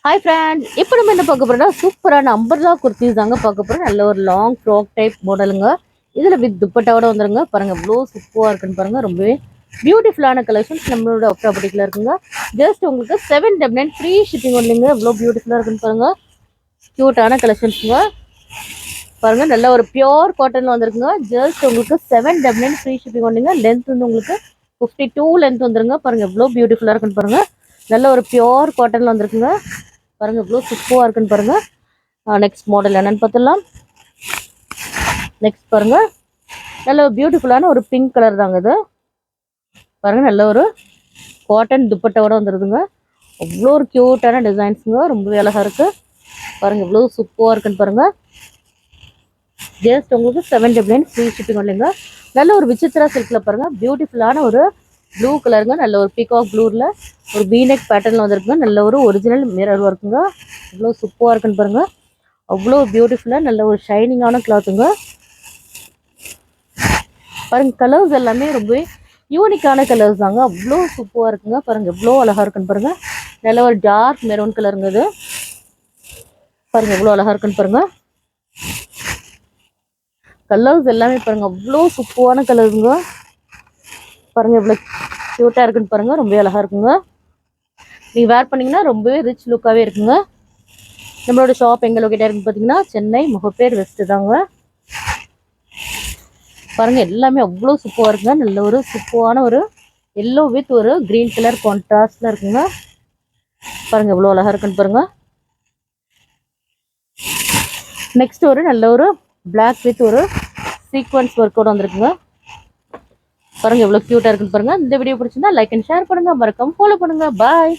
Hi friends, இப்போ நம்ம என்ன பார்க்க போறோம்னா சூப்பரான அம்பர்லா குர்த்திஸ் தாங்க பார்க்க போறோம். நல்ல ஒரு லாங் ஃப்ராக் டைப் மாடலுங்க. இதில் வித் துப்பட்டாவோட வந்துருங்க. பாருங்க எவ்வளோ சூப்பராக இருக்குன்னு பாருங்க. ரொம்பவே பியூட்டிஃபுல்லான கலெக்ஷன்ஸ் நம்மளோட ப்ராப்பர்ட்டியில் இருக்குங்க. ஜஸ்ட் உங்களுக்கு 799 ஃப்ரீ ஷிப்பிங் ஒன்றுங்க. எவ்வளோ பியூட்டிஃபுல்லாக இருக்குன்னு பாருங்க. க்யூட்டான கலெக்ஷன்ஸுங்க. பாருங்க நல்ல ஒரு பியோர் காட்டன்ல வந்துருக்குங்க. ஜஸ்ட் உங்களுக்கு 799 ஃப்ரீ ஷிப்பிங் ஒன்றுங்க. லென்த் வந்து உங்களுக்கு 52 லென்த் வந்துருங்க. பாருங்க எவ்வளோ பியூட்டிஃபுல்லாக இருக்குன்னு பாருங்க. நல்ல ஒரு பியோர் காட்டன்ல வந்துருக்குங்க. பாருங்க இவ்வளோ சூப்பராக இருக்குன்னு பாருங்க. நெக்ஸ்ட் மாடல் என்னன்னு பார்த்துடலாம். நெக்ஸ்ட் பாருங்க நல்ல ஒரு பியூட்டிஃபுல்லான ஒரு பிங்க் கலர் தாங்க இது. பாருங்க நல்ல ஒரு காட்டன் துப்பட்டாவோட வந்துருதுங்க. அவ்வளோ ஒரு க்யூட்டான டிசைன்ஸுங்க. ரொம்பவே அழகா இருக்கு. பாருங்க இவ்வளோ சூப்பராக இருக்குன்னு பாருங்க. ஜஸ்ட் உங்களுக்கு 799 ஃப்ரீ ஷிப்பிங் இல்லைங்க. நல்ல ஒரு விசித்திரா சில்க்ல பாருங்க. பியூட்டிஃபுல்லான ஒரு ப்ளூ கலருங்க. நல்ல ஒரு பீகாக் ப்ளூவில் ஒரு வீனெக் பேட்டர்னில் வந்துருக்குங்க. நல்ல ஒரு ஒரிஜினல் மிரர் ஒர்க்குங்க. அவ்வளோ சூப்பராக இருக்குன்னு பாருங்க. அவ்வளோ பியூட்டிஃபுல்லாக நல்ல ஒரு ஷைனிங்கான கிளாத்துங்க. பாருங்க கலர்ஸ் எல்லாமே ரொம்ப யூனிக்கான கலர்ஸ் தாங்க. அவ்வளோ சூப்பராக இருக்குங்க. பாருங்க எவ்வளோ அழகா இருக்குன்னு பாருங்க. நல்ல ஒரு டார்க் மெரூன் கலருங்க இது. பாருங்க எவ்வளோ அழகா இருக்குன்னு பாருங்க. கலர்ஸ் எல்லாமே பாருங்க அவ்வளோ சூப்பரான கலருங்க. பாருங்க எவ்வளோ க்யூட்டாக இருக்குன்னு பாருங்க. ரொம்பவே அழகா இருக்குங்க. நீங்கள் வேர் பண்ணிங்கன்னா ரொம்பவே ரிச் லுக்காகவே இருக்குங்க. நம்மளோட ஷாப் எங்கே லொக்கேட்டாக இருக்குன்னு பார்த்தீங்கன்னா சென்னை முகப்பேர் வெஸ்ட்டு தாங்க. பாருங்கள் எல்லாமே அவ்வளோ சூப்பராக இருக்குங்க. நல்ல ஒரு சூப்பரான ஒரு எல்லோ வித் ஒரு க்ரீன் கலர் கான்ட்ராஸ்டில் இருக்குங்க. பாருங்கள் எவ்வளோ அழகாக இருக்குன்னு பாருங்கள். நெக்ஸ்ட் ஒரு நல்ல ஒரு பிளாக் வித் ஒரு சீக்வன்ஸ் ஒர்க்கோட வந்துருக்குங்க. பாருங்கள் எவ்வளோ க்யூட்டாக இருக்குன்னு பாருங்கள். இந்த வீடியோ பிடிச்சிருந்தா லைக் அண்ட் ஷேர் பண்ணுங்கள். மறக்காம ஃபாலோ பண்ணுங்கள். பாய்.